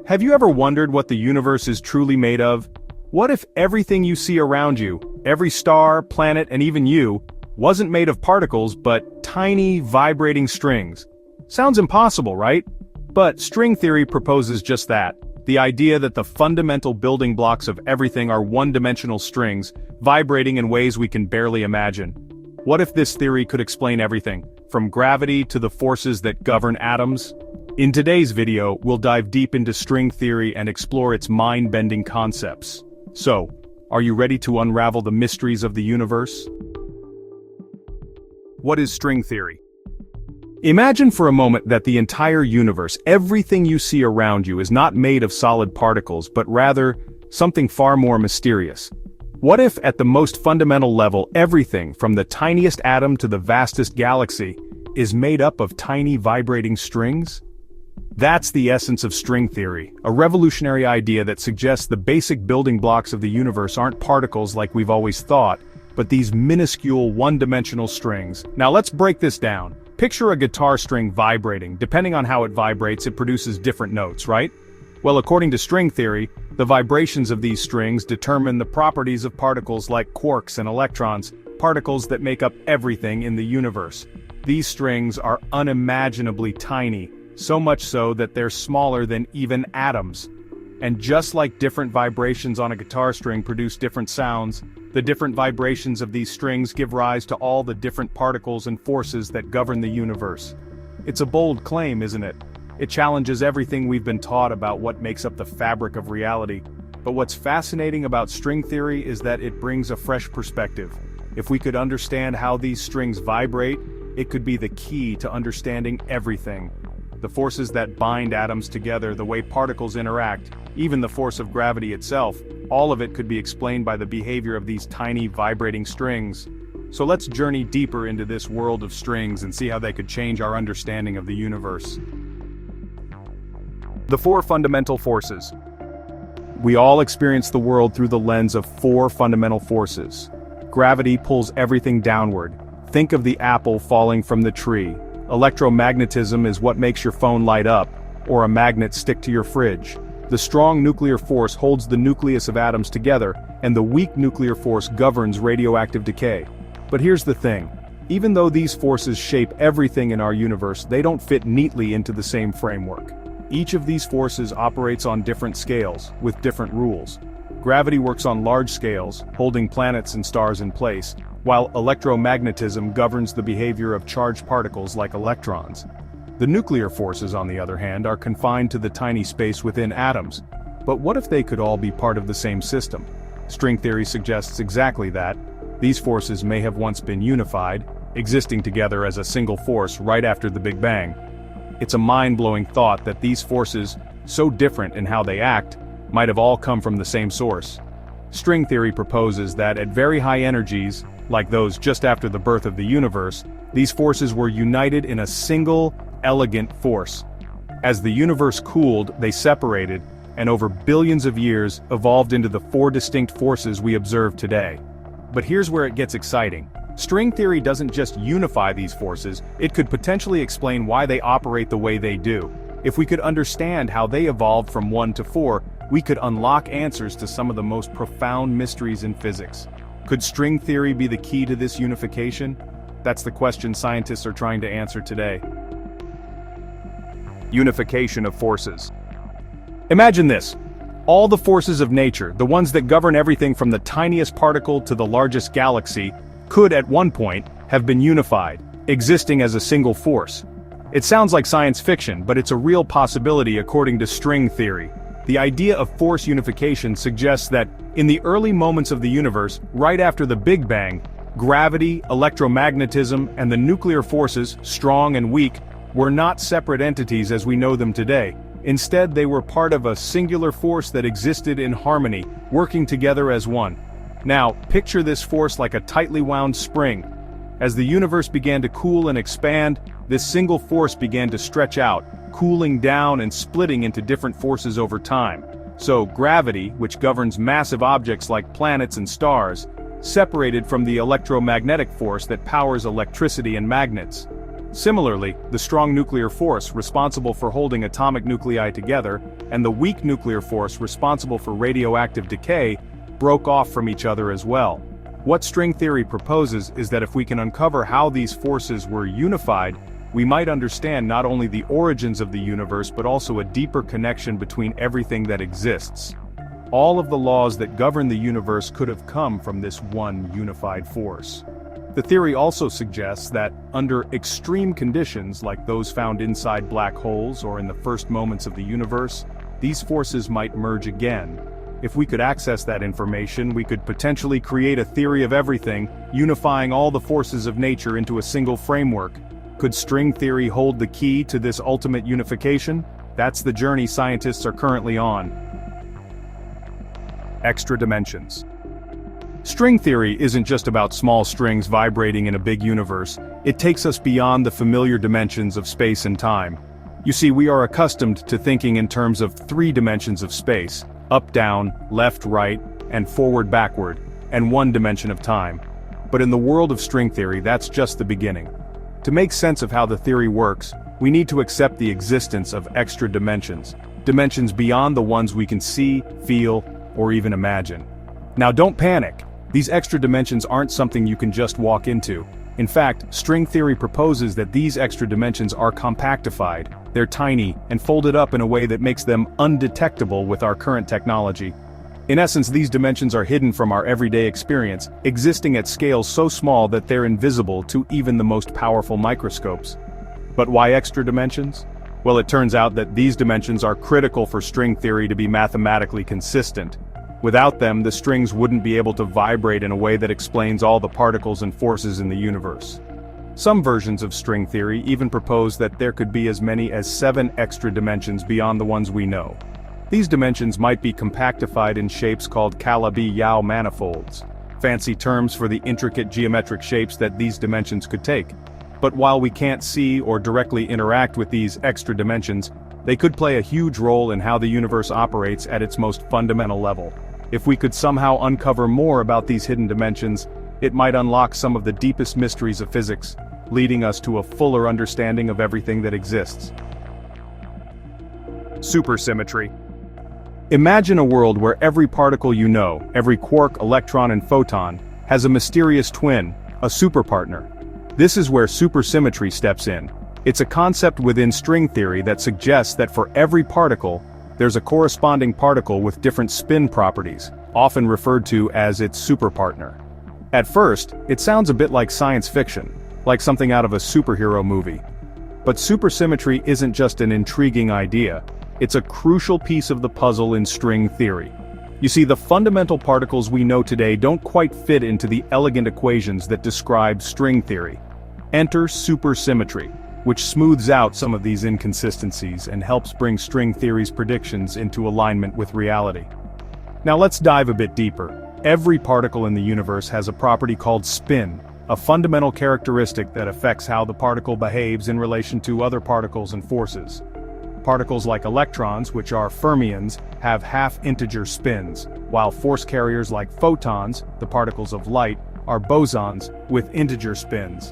Have you ever wondered what the universe is truly made of? What if everything you see around you, every star, planet, and even you, wasn't made of particles but tiny, vibrating strings? Sounds impossible, right? But string theory proposes just that. The idea that the fundamental building blocks of everything are one-dimensional strings, vibrating in ways we can barely imagine. What if this theory could explain everything, from gravity to the forces that govern atoms? In today's video, we'll dive deep into string theory and explore its mind-bending concepts. So, are you ready to unravel the mysteries of the universe? What is string theory? Imagine for a moment that the entire universe, everything you see around you, is not made of solid particles, but rather something far more mysterious. What if, at the most fundamental level, everything, from the tiniest atom to the vastest galaxy, is made up of tiny vibrating strings? That's the essence of string theory, a revolutionary idea that suggests the basic building blocks of the universe aren't particles like we've always thought, but these minuscule one-dimensional strings. Now let's break this down. Picture a guitar string vibrating. Depending on how it vibrates, it produces different notes, right? Well, according to string theory, the vibrations of these strings determine the properties of particles like quarks and electrons, particles that make up everything in the universe. These strings are unimaginably tiny, so much so that they're smaller than even atoms. And just like different vibrations on a guitar string produce different sounds, the different vibrations of these strings give rise to all the different particles and forces that govern the universe. It's a bold claim, isn't it? It challenges everything we've been taught about what makes up the fabric of reality. But what's fascinating about string theory is that it brings a fresh perspective. If we could understand how these strings vibrate, it could be the key to understanding everything. The forces that bind atoms together, the way particles interact, even the force of gravity itself, all of it could be explained by the behavior of these tiny vibrating strings. So let's journey deeper into this world of strings and see how they could change our understanding of the universe. The four fundamental forces. We all experience the world through the lens of four fundamental forces. Gravity pulls everything downward. Think of the apple falling from the tree. Electromagnetism is what makes your phone light up, or a magnet stick to your fridge. The strong nuclear force holds the nucleus of atoms together, and the weak nuclear force governs radioactive decay. But here's the thing. Even though these forces shape everything in our universe, they don't fit neatly into the same framework. Each of these forces operates on different scales, with different rules. Gravity works on large scales, holding planets and stars in place, while electromagnetism governs the behavior of charged particles like electrons. The nuclear forces, on the other hand, are confined to the tiny space within atoms. But what if they could all be part of the same system? String theory suggests exactly that. These forces may have once been unified, existing together as a single force right after the Big Bang. It's a mind-blowing thought that these forces, so different in how they act, might have all come from the same source. String theory proposes that at very high energies, like those just after the birth of the universe, these forces were united in a single, elegant force. As the universe cooled, they separated, and over billions of years evolved into the four distinct forces we observe today. But here's where it gets exciting. String theory doesn't just unify these forces, it could potentially explain why they operate the way they do. If we could understand how they evolved from 1 to 4, we could unlock answers to some of the most profound mysteries in physics. Could string theory be the key to this unification? That's the question scientists are trying to answer today. Unification of forces. Imagine this. All the forces of nature, the ones that govern everything from the tiniest particle to the largest galaxy, could at one point have been unified, existing as a single force. It sounds like science fiction, but it's a real possibility according to string theory. The idea of force unification suggests that, in the early moments of the universe, right after the Big Bang, gravity, electromagnetism, and the nuclear forces, strong and weak, were not separate entities as we know them today. Instead, they were part of a singular force that existed in harmony, working together as one. Now, picture this force like a tightly wound spring. As the universe began to cool and expand, this single force began to stretch out, cooling down and splitting into different forces over time. So gravity, which governs massive objects like planets and stars, separated from the electromagnetic force that powers electricity and magnets. Similarly, the strong nuclear force responsible for holding atomic nuclei together, and the weak nuclear force responsible for radioactive decay, broke off from each other as well. What string theory proposes is that if we can uncover how these forces were unified, we might understand not only the origins of the universe but also a deeper connection between everything that exists. All of the laws that govern the universe could have come from this one unified force. The theory also suggests that, under extreme conditions like those found inside black holes or in the first moments of the universe, these forces might merge again. If we could access that information, we could potentially create a theory of everything, unifying all the forces of nature into a single framework. Could string theory hold the key to this ultimate unification? That's the journey scientists are currently on. Extra dimensions. String theory isn't just about small strings vibrating in a big universe. It takes us beyond the familiar dimensions of space and time. You see, we are accustomed to thinking in terms of 3 dimensions of space: up, down, left, right, and forward, backward, and 1 dimension of time. But in the world of string theory, that's just the beginning. To make sense of how the theory works, we need to accept the existence of extra dimensions, dimensions beyond the ones we can see, feel, or even imagine. Now don't panic. These extra dimensions aren't something you can just walk into. In fact, string theory proposes that these extra dimensions are compactified. They're tiny and folded up in a way that makes them undetectable with our current technology. In essence, these dimensions are hidden from our everyday experience, existing at scales so small that they're invisible to even the most powerful microscopes. But why extra dimensions? Well, it turns out that these dimensions are critical for string theory to be mathematically consistent. Without them, the strings wouldn't be able to vibrate in a way that explains all the particles and forces in the universe. Some versions of string theory even propose that there could be as many as 7 extra dimensions beyond the ones we know. These dimensions might be compactified in shapes called Calabi-Yau manifolds, fancy terms for the intricate geometric shapes that these dimensions could take. But while we can't see or directly interact with these extra dimensions, they could play a huge role in how the universe operates at its most fundamental level. If we could somehow uncover more about these hidden dimensions, it might unlock some of the deepest mysteries of physics, leading us to a fuller understanding of everything that exists. Supersymmetry. Imagine a world where every particle you know, every quark, electron, and photon, has a mysterious twin, a superpartner. This is where supersymmetry steps in. It's a concept within string theory that suggests that for every particle, there's a corresponding particle with different spin properties, often referred to as its superpartner. At first, it sounds a bit like science fiction, like something out of a superhero movie. But supersymmetry isn't just an intriguing idea, it's a crucial piece of the puzzle in string theory. You see, the fundamental particles we know today don't quite fit into the elegant equations that describe string theory. Enter supersymmetry, which smooths out some of these inconsistencies and helps bring string theory's predictions into alignment with reality. Now let's dive a bit deeper. Every particle in the universe has a property called spin, a fundamental characteristic that affects how the particle behaves in relation to other particles and forces. Particles like electrons, which are fermions, have half-integer spins, while force carriers like photons, the particles of light, are bosons with integer spins.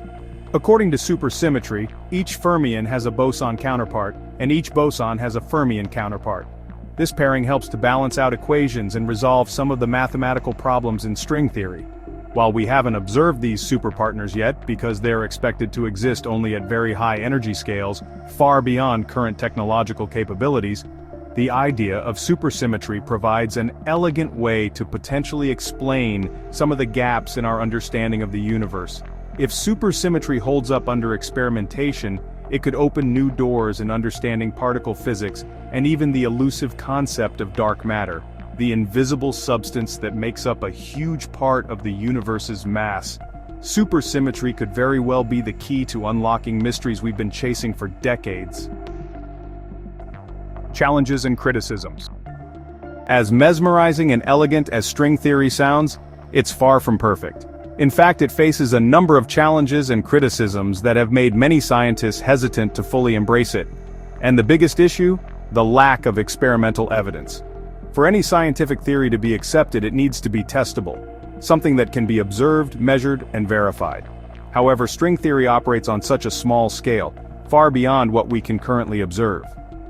According to supersymmetry, each fermion has a boson counterpart, and each boson has a fermion counterpart. This pairing helps to balance out equations and resolve some of the mathematical problems in string theory. While we haven't observed these superpartners yet because they're expected to exist only at very high energy scales, far beyond current technological capabilities, the idea of supersymmetry provides an elegant way to potentially explain some of the gaps in our understanding of the universe. If supersymmetry holds up under experimentation, it could open new doors in understanding particle physics and even the elusive concept of dark matter, the invisible substance that makes up a huge part of the universe's mass. Supersymmetry could very well be the key to unlocking mysteries we've been chasing for decades. Challenges and criticisms. As mesmerizing and elegant as string theory sounds, it's far from perfect. In fact, it faces a number of challenges and criticisms that have made many scientists hesitant to fully embrace it. And the biggest issue? The lack of experimental evidence. For any scientific theory to be accepted, it needs to be testable, something that can be observed, measured, and verified. However, string theory operates on such a small scale, far beyond what we can currently observe.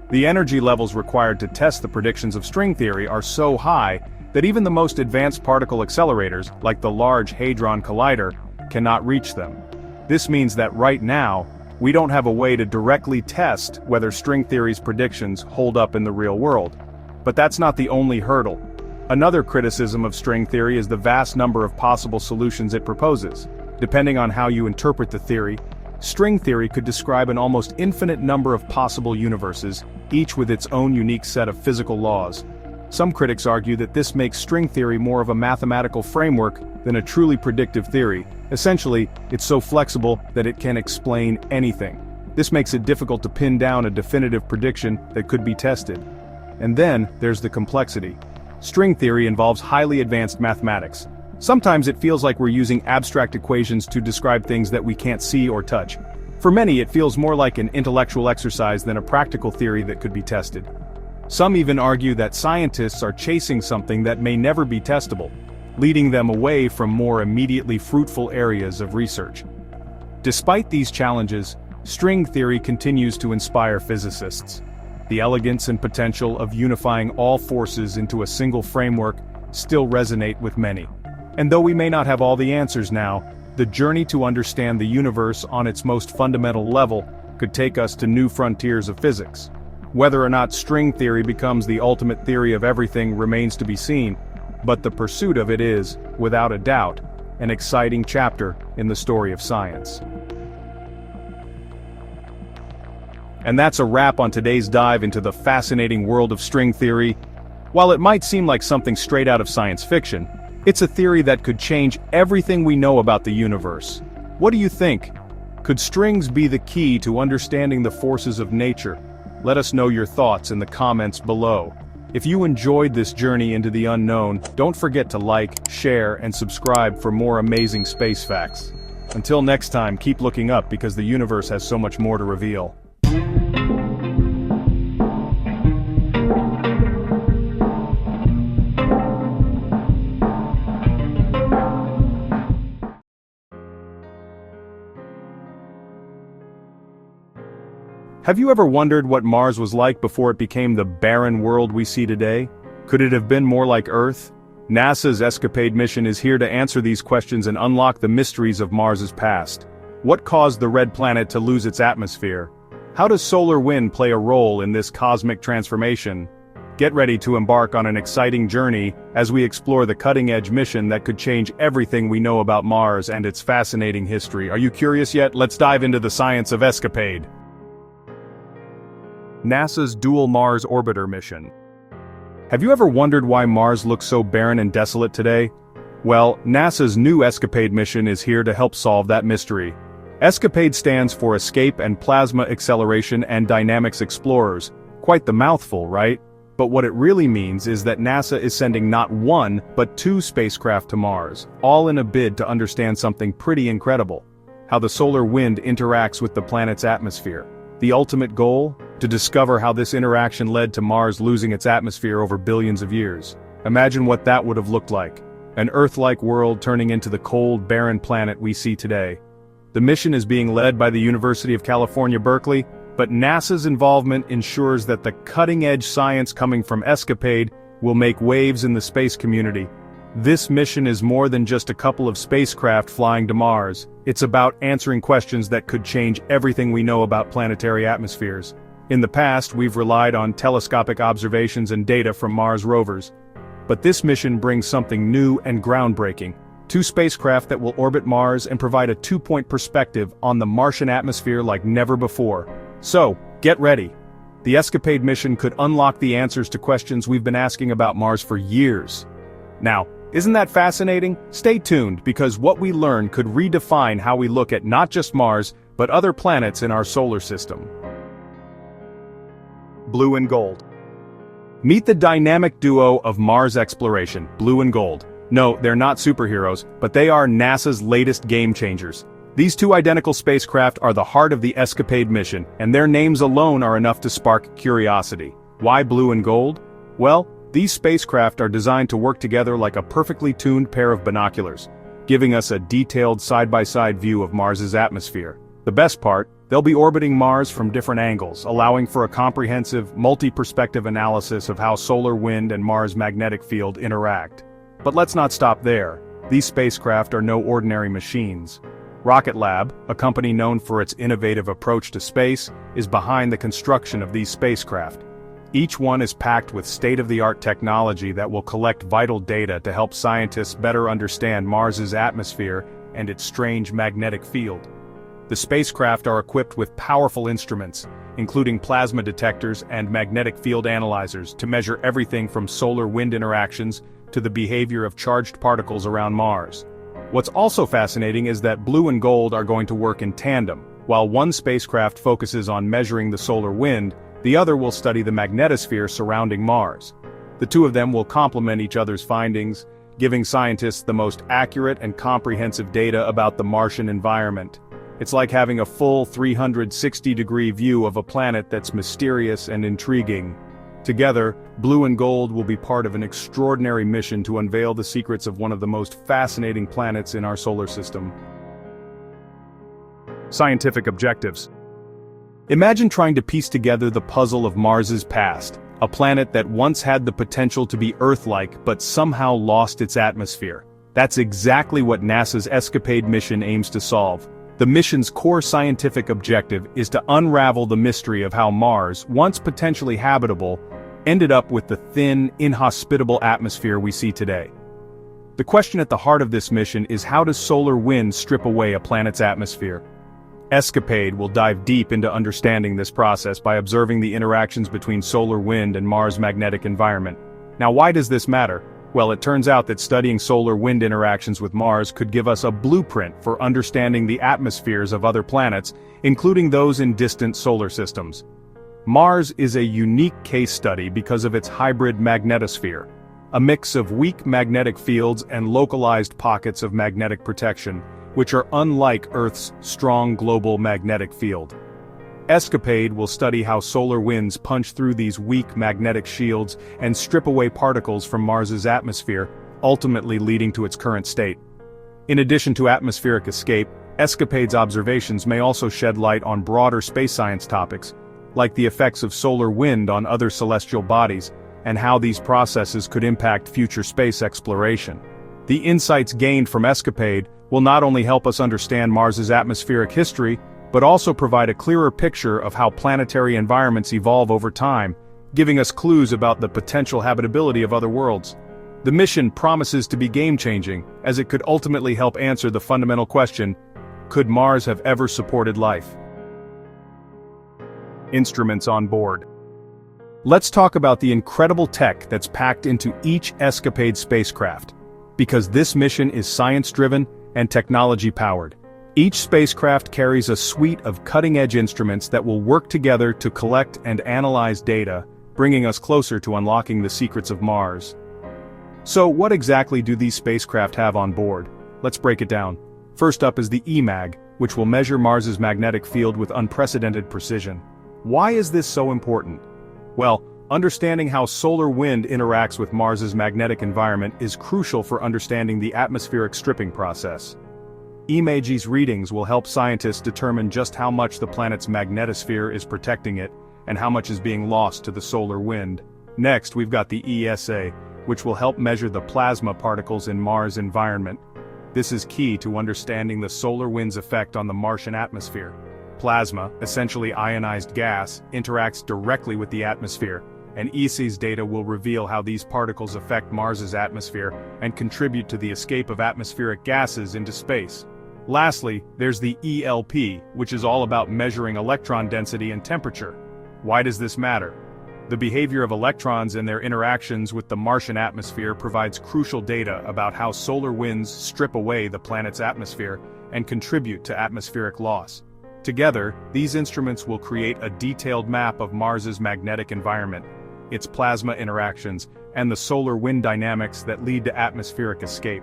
The energy levels required to test the predictions of string theory are so high that even the most advanced particle accelerators, like the Large Hadron Collider, cannot reach them. This means that right now, we don't have a way to directly test whether string theory's predictions hold up in the real world. But that's not the only hurdle. Another criticism of string theory is the vast number of possible solutions it proposes. Depending on how you interpret the theory, string theory could describe an almost infinite number of possible universes, each with its own unique set of physical laws. Some critics argue that this makes string theory more of a mathematical framework than a truly predictive theory. Essentially, it's so flexible that it can explain anything. This makes it difficult to pin down a definitive prediction that could be tested. And then, there's the complexity. String theory involves highly advanced mathematics. Sometimes it feels like we're using abstract equations to describe things that we can't see or touch. For many, it feels more like an intellectual exercise than a practical theory that could be tested. Some even argue that scientists are chasing something that may never be testable, leading them away from more immediately fruitful areas of research. Despite these challenges, string theory continues to inspire physicists. The elegance and potential of unifying all forces into a single framework still resonate with many. And though we may not have all the answers now, the journey to understand the universe on its most fundamental level could take us to new frontiers of physics. Whether or not string theory becomes the ultimate theory of everything remains to be seen, but the pursuit of it is, without a doubt, an exciting chapter in the story of science. And that's a wrap on today's dive into the fascinating world of string theory. While it might seem like something straight out of science fiction, it's a theory that could change everything we know about the universe. What do you think? Could strings be the key to understanding the forces of nature? Let us know your thoughts in the comments below. If you enjoyed this journey into the unknown, don't forget to like, share, and subscribe for more amazing space facts. Until next time, keep looking up because the universe has so much more to reveal. Have you ever wondered what Mars was like before it became the barren world we see today? Could it have been more like Earth? NASA's Escapade mission is here to answer these questions and unlock the mysteries of Mars's past. What caused the red planet to lose its atmosphere? How does solar wind play a role in this cosmic transformation? Get ready to embark on an exciting journey as we explore the cutting-edge mission that could change everything we know about Mars and its fascinating history. Are you curious yet? Let's dive into the science of Escapade. NASA's Dual Mars Orbiter mission. Have you ever wondered why Mars looks so barren and desolate today? Well, NASA's new Escapade mission is here to help solve that mystery. Escapade stands for Escape and Plasma Acceleration and Dynamics Explorers. Quite the mouthful, right? But what it really means is that NASA is sending not one, but two spacecraft to Mars, all in a bid to understand something pretty incredible: how the solar wind interacts with the planet's atmosphere. The ultimate goal? To discover how this interaction led to Mars losing its atmosphere over billions of years. Imagine what that would have looked like. An Earth-like world turning into the cold, barren planet we see today. The mission is being led by the University of California, Berkeley, but NASA's involvement ensures that the cutting-edge science coming from Escapade will make waves in the space community. This mission is more than just a couple of spacecraft flying to Mars. It's about answering questions that could change everything we know about planetary atmospheres. In the past, we've relied on telescopic observations and data from Mars rovers. But this mission brings something new and groundbreaking. Two spacecraft that will orbit Mars and provide a two-point perspective on the Martian atmosphere like never before. So, get ready. The Escapade mission could unlock the answers to questions we've been asking about Mars for years. Now, isn't that fascinating? Stay tuned, because what we learn could redefine how we look at not just Mars, but other planets in our solar system. Blue and Gold. Meet the dynamic duo of Mars exploration, Blue and Gold. No, they're not superheroes, but they are NASA's latest game changers. These two identical spacecraft are the heart of the Escapade mission, and their names alone are enough to spark curiosity. Why Blue and Gold? Well, these spacecraft are designed to work together like a perfectly tuned pair of binoculars, giving us a detailed side-by-side view of Mars's atmosphere. The best part, they'll be orbiting Mars from different angles, allowing for a comprehensive, multi-perspective analysis of how solar wind and Mars' magnetic field interact. But let's not stop there. These spacecraft are no ordinary machines. Rocket Lab, a company known for its innovative approach to space, is behind the construction of these spacecraft. Each one is packed with state-of-the-art technology that will collect vital data to help scientists better understand Mars's atmosphere and its strange magnetic field. The spacecraft are equipped with powerful instruments, including plasma detectors and magnetic field analyzers to measure everything from solar-wind interactions to the behavior of charged particles around Mars. What's also fascinating is that Blue and Gold are going to work in tandem. While one spacecraft focuses on measuring the solar wind, the other will study the magnetosphere surrounding Mars. The two of them will complement each other's findings, giving scientists the most accurate and comprehensive data about the Martian environment. It's like having a full 360-degree view of a planet that's mysterious and intriguing. Together, Blue and Gold will be part of an extraordinary mission to unveil the secrets of one of the most fascinating planets in our solar system. Scientific objectives. Imagine trying to piece together the puzzle of Mars's past, a planet that once had the potential to be Earth-like but somehow lost its atmosphere. That's exactly what NASA's ESCAPADE mission aims to solve. The mission's core scientific objective is to unravel the mystery of how Mars, once potentially habitable, ended up with the thin, inhospitable atmosphere we see today. The question at the heart of this mission is, how does solar wind strip away a planet's atmosphere? ESCAPADE will dive deep into understanding this process by observing the interactions between solar wind and Mars' magnetic environment. Now, why does this matter? Well, it turns out that studying solar wind interactions with Mars could give us a blueprint for understanding the atmospheres of other planets, including those in distant solar systems. Mars is a unique case study because of its hybrid magnetosphere, a mix of weak magnetic fields and localized pockets of magnetic protection, which are unlike Earth's strong global magnetic field. ESCAPADE will study how solar winds punch through these weak magnetic shields and strip away particles from Mars's atmosphere, ultimately leading to its current state. In addition to atmospheric escape, ESCAPADE's observations may also shed light on broader space science topics, like the effects of solar wind on other celestial bodies, and how these processes could impact future space exploration. The insights gained from ESCAPADE will not only help us understand Mars's atmospheric history, but also provide a clearer picture of how planetary environments evolve over time, giving us clues about the potential habitability of other worlds. The mission promises to be game-changing, as it could ultimately help answer the fundamental question: could Mars have ever supported life? Instruments on board. Let's talk about the incredible tech that's packed into each ESCAPADE spacecraft, because this mission is science-driven and technology-powered. Each spacecraft carries a suite of cutting-edge instruments that will work together to collect and analyze data, bringing us closer to unlocking the secrets of Mars. So what exactly do these spacecraft have on board? Let's break it down. First up is the EMAG, which will measure Mars's magnetic field with unprecedented precision. Why is this so important? Well, understanding how solar wind interacts with Mars's magnetic environment is crucial for understanding the atmospheric stripping process. EMAG's readings will help scientists determine just how much the planet's magnetosphere is protecting it, and how much is being lost to the solar wind. Next, we've got the ESA, which will help measure the plasma particles in Mars' environment. This is key to understanding the solar wind's effect on the Martian atmosphere. Plasma, essentially ionized gas, interacts directly with the atmosphere, and ESA's data will reveal how these particles affect Mars's atmosphere and contribute to the escape of atmospheric gases into space. Lastly, there's the ELP, which is all about measuring electron density and temperature. Why does this matter? The behavior of electrons and their interactions with the Martian atmosphere provides crucial data about how solar winds strip away the planet's atmosphere and contribute to atmospheric loss. Together, these instruments will create a detailed map of Mars's magnetic environment, its plasma interactions, and the solar wind dynamics that lead to atmospheric escape.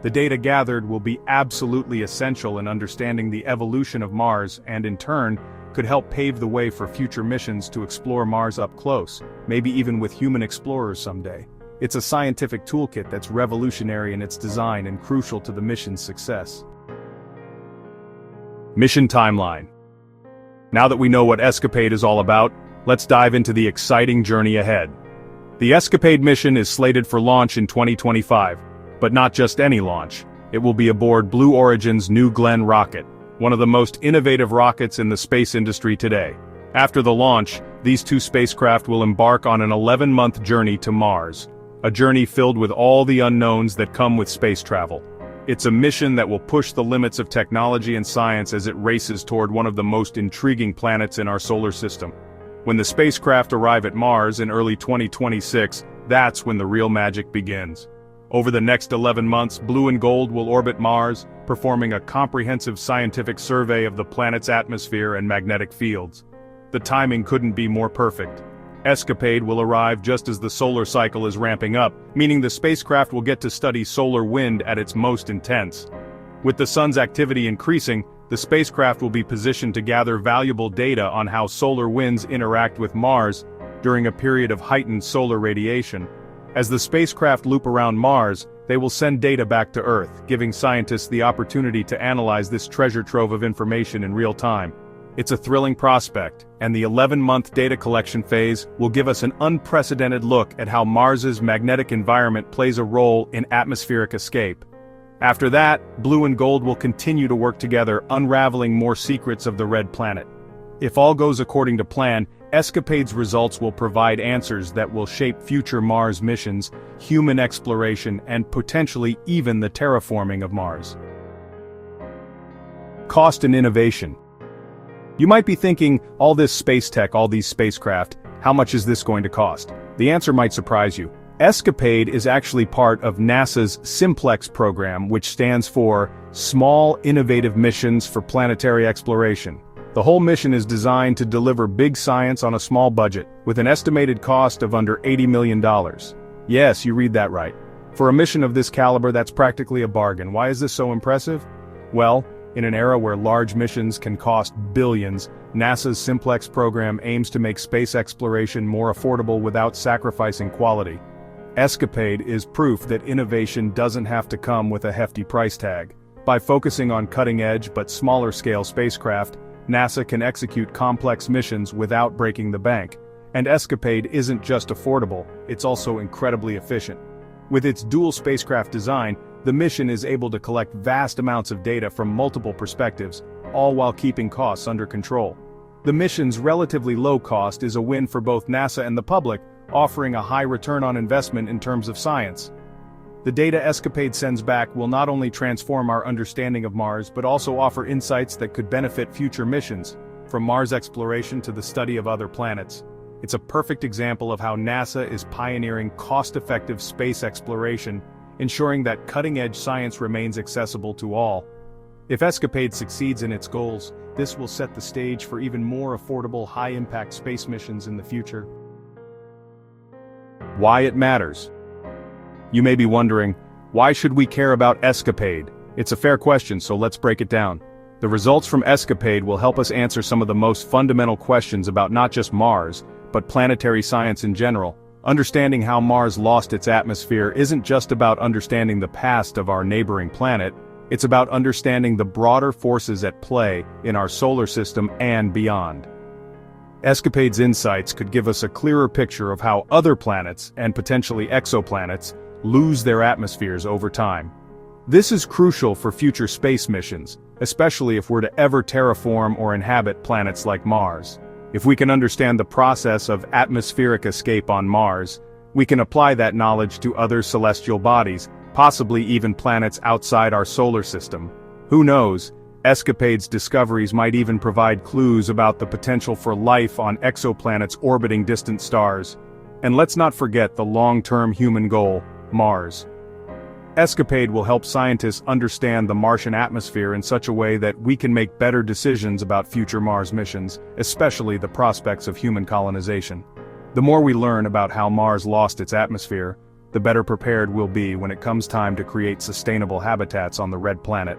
The data gathered will be absolutely essential in understanding the evolution of Mars and, in turn, could help pave the way for future missions to explore Mars up close, maybe even with human explorers someday. It's a scientific toolkit that's revolutionary in its design and crucial to the mission's success. Mission timeline. Now that we know what ESCAPADE is all about, let's dive into the exciting journey ahead. The ESCAPADE mission is slated for launch in 2025, but not just any launch. It will be aboard Blue Origin's New Glenn rocket, one of the most innovative rockets in the space industry today. After the launch, these two spacecraft will embark on an 11-month journey to Mars, a journey filled with all the unknowns that come with space travel. It's a mission that will push the limits of technology and science as it races toward one of the most intriguing planets in our solar system. When the spacecraft arrive at Mars in early 2026, that's when the real magic begins. Over the next 11 months, Blue and Gold will orbit Mars, performing a comprehensive scientific survey of the planet's atmosphere and magnetic fields. The timing couldn't be more perfect. ESCAPADE will arrive just as the solar cycle is ramping up, meaning the spacecraft will get to study solar wind at its most intense. With the sun's activity increasing, the spacecraft will be positioned to gather valuable data on how solar winds interact with Mars during a period of heightened solar radiation. As the spacecraft loop around Mars, they will send data back to Earth, giving scientists the opportunity to analyze this treasure trove of information in real time. It's a thrilling prospect, and the 11-month data collection phase will give us an unprecedented look at how Mars's magnetic environment plays a role in atmospheric escape. After that, Blue and Gold will continue to work together, unraveling more secrets of the Red Planet. If all goes according to plan, ESCAPADE's results will provide answers that will shape future Mars missions, human exploration, and potentially even the terraforming of Mars. Cost and innovation. You might be thinking, all this space tech, all these spacecraft, how much is this going to cost? The answer might surprise you. ESCAPADE is actually part of NASA's Simplex program, which stands for Small Innovative Missions for Planetary Exploration. The whole mission is designed to deliver big science on a small budget, with an estimated cost of under $80 million. Yes, you read that right. For a mission of this caliber, that's practically a bargain. Why is this so impressive? Well, in an era where large missions can cost billions, NASA's Simplex program aims to make space exploration more affordable without sacrificing quality. ESCAPADE is proof that innovation doesn't have to come with a hefty price tag. By focusing on cutting-edge but smaller-scale spacecraft, NASA can execute complex missions without breaking the bank. And ESCAPADE isn't just affordable, it's also incredibly efficient. With its dual spacecraft design, the mission is able to collect vast amounts of data from multiple perspectives, all while keeping costs under control. The mission's relatively low cost is a win for both NASA and the public, offering a high return on investment in terms of science. The data ESCAPADE sends back will not only transform our understanding of Mars but also offer insights that could benefit future missions, from Mars exploration to the study of other planets. It's a perfect example of how NASA is pioneering cost-effective space exploration, ensuring that cutting-edge science remains accessible to all. If ESCAPADE succeeds in its goals, this will set the stage for even more affordable, high-impact space missions in the future. Why it matters. You may be wondering, why should we care about ESCAPADE? It's a fair question, so let's break it down. The results from ESCAPADE will help us answer some of the most fundamental questions about not just Mars, but planetary science in general. Understanding how Mars lost its atmosphere isn't just about understanding the past of our neighboring planet, it's about understanding the broader forces at play in our solar system and beyond. ESCAPADE's insights could give us a clearer picture of how other planets, and potentially exoplanets, lose their atmospheres over time. This is crucial for future space missions, especially if we're to ever terraform or inhabit planets like Mars. If we can understand the process of atmospheric escape on Mars, we can apply that knowledge to other celestial bodies, possibly even planets outside our solar system. Who knows, ESCAPADE's discoveries might even provide clues about the potential for life on exoplanets orbiting distant stars. And let's not forget the long-term human goal, Mars. ESCAPADE will help scientists understand the Martian atmosphere in such a way that we can make better decisions about future Mars missions, especially the prospects of human colonization. The more we learn about how Mars lost its atmosphere, the better prepared we'll be when it comes time to create sustainable habitats on the Red Planet.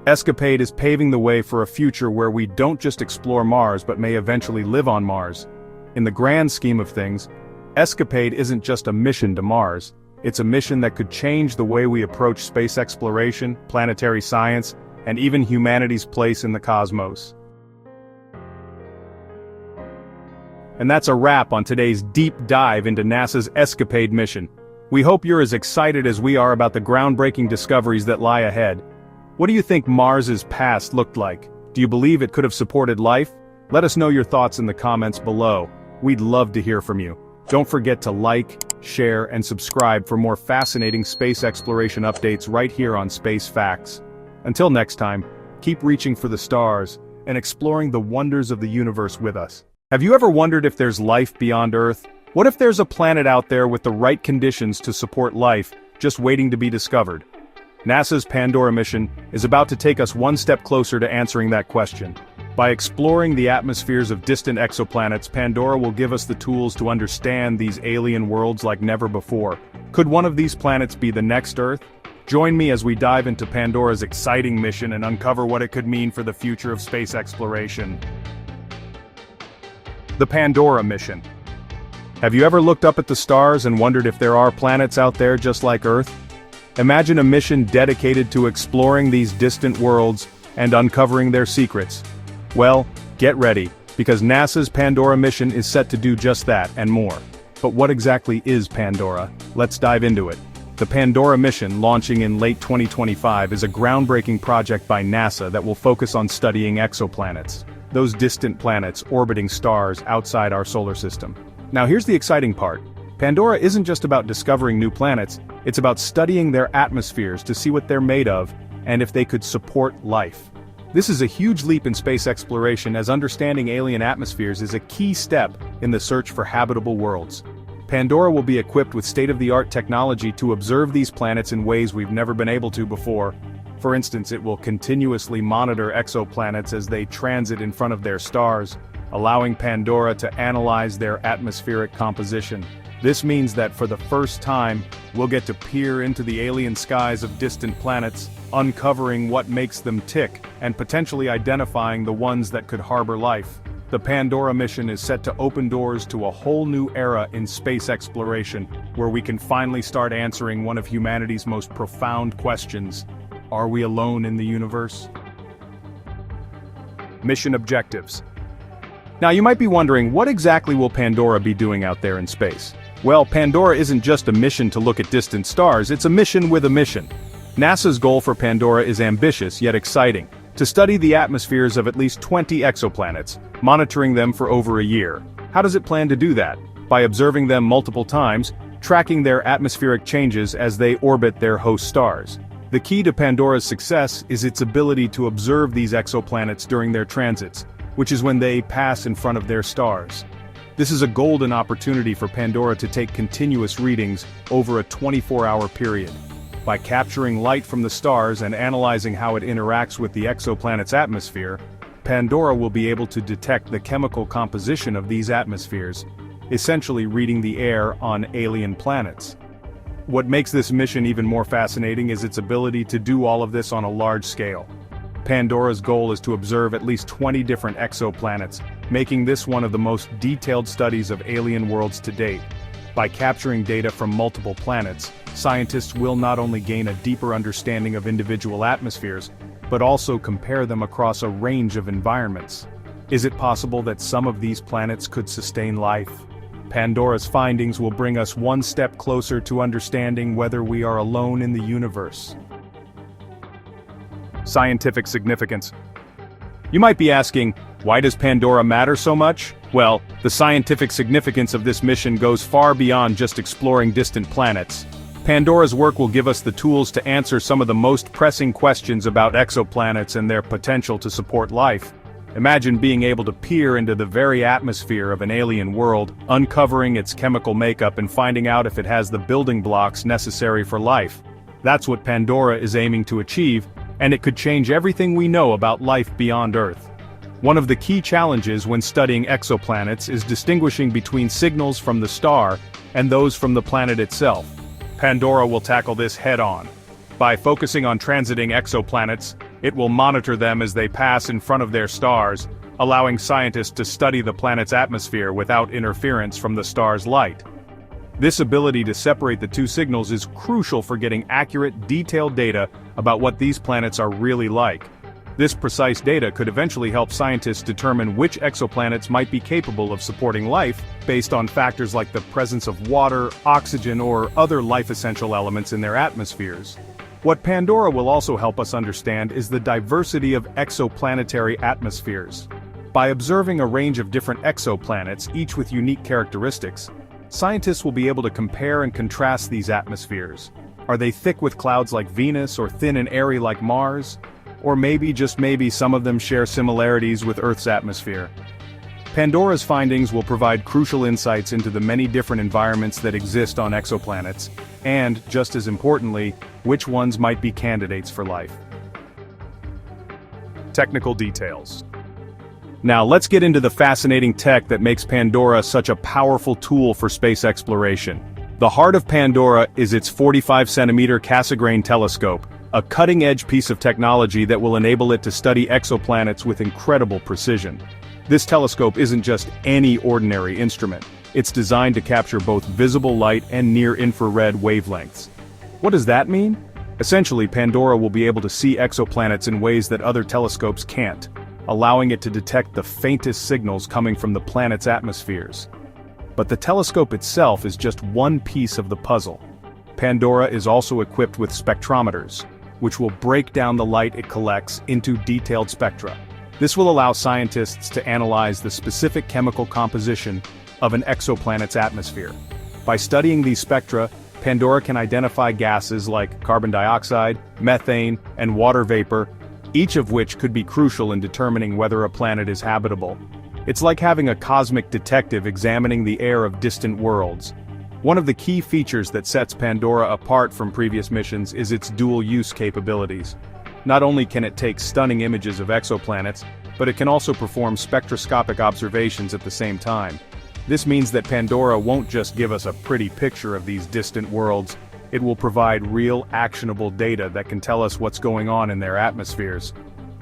ESCAPADE is paving the way for a future where we don't just explore Mars but may eventually live on Mars. In the grand scheme of things, Escapade isn't just a mission to Mars, it's a mission that could change the way we approach space exploration, planetary science, and even humanity's place in the cosmos. And that's a wrap on today's deep dive into NASA's Escapade mission. We hope you're as excited as we are about the groundbreaking discoveries that lie ahead. What do you think Mars's past looked like? Do you believe it could have supported life? Let us know your thoughts in the comments below. We'd love to hear from you. Don't forget to like, share, and subscribe for more fascinating space exploration updates right here on Space Facts. Until next time, keep reaching for the stars and exploring the wonders of the universe with us. Have you ever wondered if there's life beyond Earth? What if there's a planet out there with the right conditions to support life, just waiting to be discovered? NASA's Pandora mission is about to take us one step closer to answering that question. By exploring the atmospheres of distant exoplanets, Pandora will give us the tools to understand these alien worlds like never before. Could one of these planets be the next Earth? Join me as we dive into Pandora's exciting mission and uncover what it could mean for the future of space exploration. The Pandora mission. Have you ever looked up at the stars and wondered if there are planets out there just like Earth? Imagine a mission dedicated to exploring these distant worlds and uncovering their secrets. Well, get ready, because NASA's Pandora mission is set to do just that and more. But what exactly is Pandora? Let's dive into it. The Pandora mission, launching in late 2025, is a groundbreaking project by NASA that will focus on studying exoplanets, those distant planets orbiting stars outside our solar system. Now here's the exciting part. Pandora isn't just about discovering new planets, it's about studying their atmospheres to see what they're made of and if they could support life. This is a huge leap in space exploration, as understanding alien atmospheres is a key step in the search for habitable worlds. Pandora will be equipped with state-of-the-art technology to observe these planets in ways we've never been able to before. For instance, it will continuously monitor exoplanets as they transit in front of their stars, allowing Pandora to analyze their atmospheric composition. This means that for the first time, we'll get to peer into the alien skies of distant planets, uncovering what makes them tick, and potentially identifying the ones that could harbor life. The Pandora mission is set to open doors to a whole new era in space exploration, where we can finally start answering one of humanity's most profound questions. Are we alone in the universe? Mission objectives. Now you might be wondering, what exactly will Pandora be doing out there in space? Well, Pandora isn't just a mission to look at distant stars, it's a mission with a mission. NASA's goal for Pandora is ambitious yet exciting: to study the atmospheres of at least 20 exoplanets, monitoring them for over a year. How does it plan to do that? By observing them multiple times, tracking their atmospheric changes as they orbit their host stars. The key to Pandora's success is its ability to observe these exoplanets during their transits, which is when they pass in front of their stars. This is a golden opportunity for Pandora to take continuous readings over a 24-hour period. By capturing light from the stars and analyzing how it interacts with the exoplanet's atmosphere, Pandora will be able to detect the chemical composition of these atmospheres, essentially reading the air on alien planets. What makes this mission even more fascinating is its ability to do all of this on a large scale. Pandora's goal is to observe at least 20 different exoplanets, making this one of the most detailed studies of alien worlds to date. By capturing data from multiple planets, scientists will not only gain a deeper understanding of individual atmospheres, but also compare them across a range of environments. Is it possible that some of these planets could sustain life? Pandora's findings will bring us one step closer to understanding whether we are alone in the universe. Scientific significance. You might be asking, why does Pandora matter so much? Well, the scientific significance of this mission goes far beyond just exploring distant planets. Pandora's work will give us the tools to answer some of the most pressing questions about exoplanets and their potential to support life. Imagine being able to peer into the very atmosphere of an alien world, uncovering its chemical makeup and finding out if it has the building blocks necessary for life. That's what Pandora is aiming to achieve, and it could change everything we know about life beyond Earth. One of the key challenges when studying exoplanets is distinguishing between signals from the star and those from the planet itself. Pandora will tackle this head-on. By focusing on transiting exoplanets, it will monitor them as they pass in front of their stars, allowing scientists to study the planet's atmosphere without interference from the star's light. This ability to separate the two signals is crucial for getting accurate, detailed data about what these planets are really like. This precise data could eventually help scientists determine which exoplanets might be capable of supporting life, based on factors like the presence of water, oxygen, or other life-essential elements in their atmospheres. What Pandora will also help us understand is the diversity of exoplanetary atmospheres. By observing a range of different exoplanets, each with unique characteristics, scientists will be able to compare and contrast these atmospheres. Are they thick with clouds like Venus or thin and airy like Mars? Or maybe, just maybe, some of them share similarities with Earth's atmosphere. Pandora's findings will provide crucial insights into the many different environments that exist on exoplanets, and, just as importantly, which ones might be candidates for life. Technical details. Now let's get into the fascinating tech that makes Pandora such a powerful tool for space exploration. The heart of Pandora is its 45-centimeter Cassegrain telescope, a cutting-edge piece of technology that will enable it to study exoplanets with incredible precision. This telescope isn't just any ordinary instrument. It's designed to capture both visible light and near-infrared wavelengths. What does that mean? Essentially, Pandora will be able to see exoplanets in ways that other telescopes can't, allowing it to detect the faintest signals coming from the planet's atmospheres. But the telescope itself is just one piece of the puzzle. Pandora is also equipped with spectrometers, which will break down the light it collects into detailed spectra. This will allow scientists to analyze the specific chemical composition of an exoplanet's atmosphere. By studying these spectra, Pandora can identify gases like carbon dioxide, methane, and water vapor, each of which could be crucial in determining whether a planet is habitable. It's like having a cosmic detective examining the air of distant worlds. One of the key features that sets Pandora apart from previous missions is its dual-use capabilities. Not only can it take stunning images of exoplanets, but it can also perform spectroscopic observations at the same time. This means that Pandora won't just give us a pretty picture of these distant worlds, it will provide real, actionable data that can tell us what's going on in their atmospheres.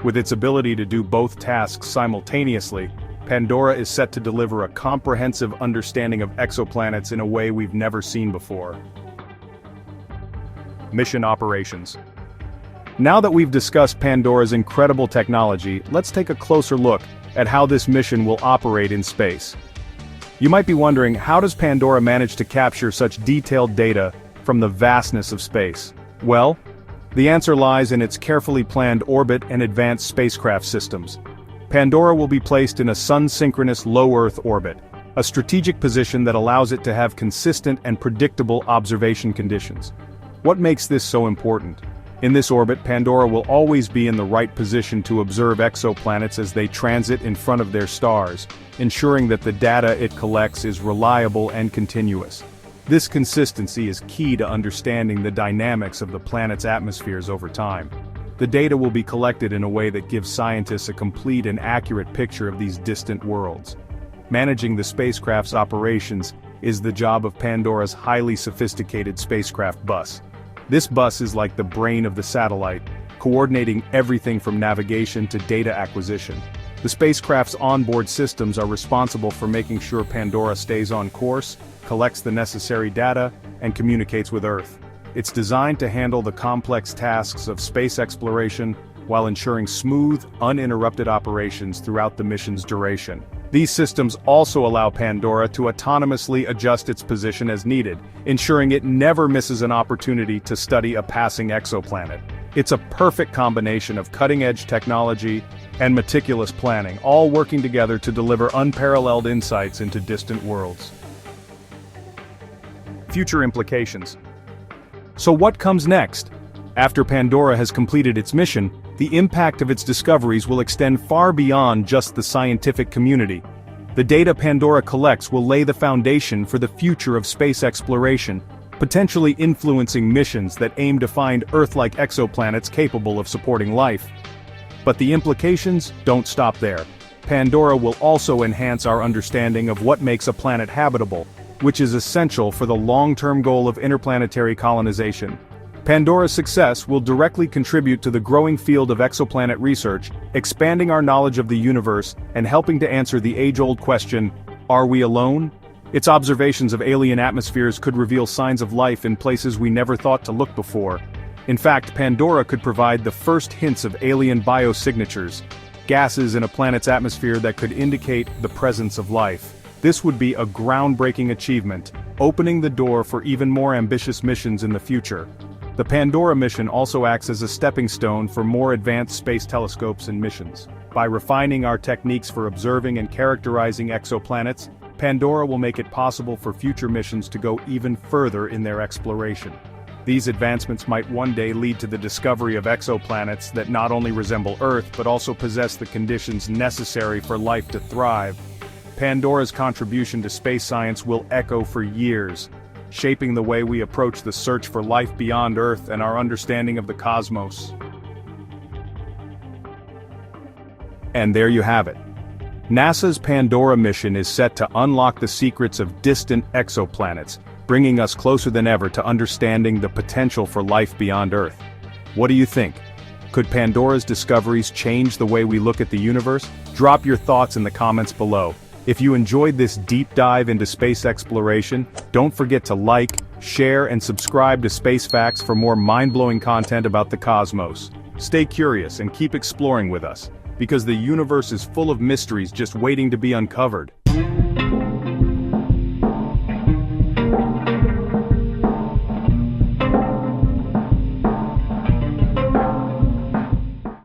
With its ability to do both tasks simultaneously, Pandora is set to deliver a comprehensive understanding of exoplanets in a way we've never seen before. Mission operations. Now that we've discussed Pandora's incredible technology, let's take a closer look at how this mission will operate in space. You might be wondering, how does Pandora manage to capture such detailed data from the vastness of space? Well, the answer lies in its carefully planned orbit and advanced spacecraft systems. Pandora will be placed in a sun-synchronous low-Earth orbit, a strategic position that allows it to have consistent and predictable observation conditions. What makes this so important? In this orbit, Pandora will always be in the right position to observe exoplanets as they transit in front of their stars, ensuring that the data it collects is reliable and continuous. This consistency is key to understanding the dynamics of the planet's atmospheres over time. The data will be collected in a way that gives scientists a complete and accurate picture of these distant worlds. Managing the spacecraft's operations is the job of Pandora's highly sophisticated spacecraft bus. This bus is like the brain of the satellite, coordinating everything from navigation to data acquisition. The spacecraft's onboard systems are responsible for making sure Pandora stays on course, collects the necessary data, and communicates with Earth. It's designed to handle the complex tasks of space exploration while ensuring smooth, uninterrupted operations throughout the mission's duration. These systems also allow Pandora to autonomously adjust its position as needed, ensuring it never misses an opportunity to study a passing exoplanet. It's a perfect combination of cutting-edge technology and meticulous planning, all working together to deliver unparalleled insights into distant worlds. Future implications. So what comes next? After Pandora has completed its mission, the impact of its discoveries will extend far beyond just the scientific community. The data Pandora collects will lay the foundation for the future of space exploration, potentially influencing missions that aim to find Earth-like exoplanets capable of supporting life. But the implications don't stop there. Pandora will also enhance our understanding of what makes a planet habitable, which is essential for the long-term goal of interplanetary colonization. Pandora's success will directly contribute to the growing field of exoplanet research, expanding our knowledge of the universe and helping to answer the age-old question, are we alone? Its observations of alien atmospheres could reveal signs of life in places we never thought to look before. In fact, Pandora could provide the first hints of alien biosignatures, gases in a planet's atmosphere that could indicate the presence of life. This would be a groundbreaking achievement, opening the door for even more ambitious missions in the future. The Pandora mission also acts as a stepping stone for more advanced space telescopes and missions. By refining our techniques for observing and characterizing exoplanets, Pandora will make it possible for future missions to go even further in their exploration. These advancements might one day lead to the discovery of exoplanets that not only resemble Earth but also possess the conditions necessary for life to thrive. Pandora's contribution to space science will echo for years, shaping the way we approach the search for life beyond Earth and our understanding of the cosmos. And there you have it. NASA's Pandora mission is set to unlock the secrets of distant exoplanets, bringing us closer than ever to understanding the potential for life beyond Earth. What do you think? Could Pandora's discoveries change the way we look at the universe? Drop your thoughts in the comments below. If you enjoyed this deep dive into space exploration, don't forget to like, share, and subscribe to Space Facts for more mind-blowing content about the cosmos. Stay curious and keep exploring with us, because the universe is full of mysteries just waiting to be uncovered.